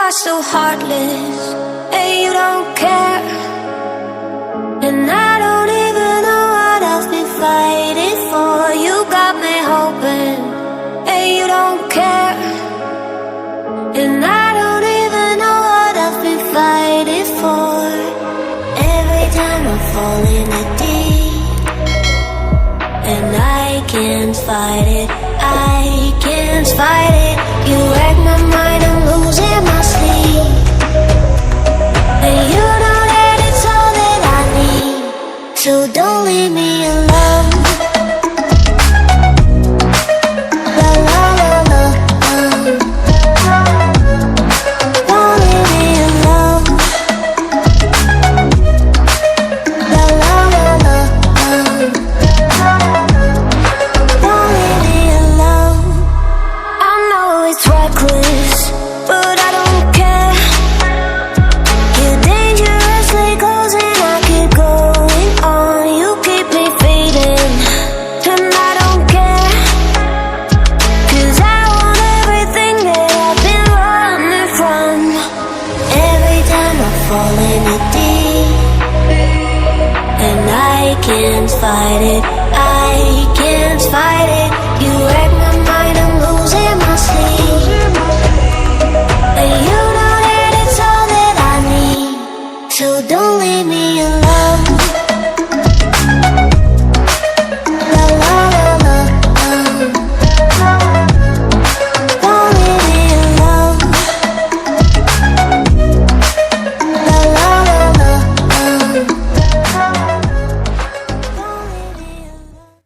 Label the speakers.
Speaker 1: are so heartless, and you don't care. And I don't even know what I've been fighting for. You got me hoping, and you don't care. And I don't even know what I've been fighting for. Every time I fall in the deep, and I can't fight it, I can't fight it. You wreck my mind, I'm losing my sleep. And you know that it's all that I need, so don't leave me alone. La la la la, don't leave me alone. La la la la, don't leave me alone. I know it's reckless, but I don't care. You're dangerously close and I keep going on. You keep me fading, and I don't care. 'Cause I want everything that I've been running from. Every time I fall in the deep, and I can't fight it, I can't fight it.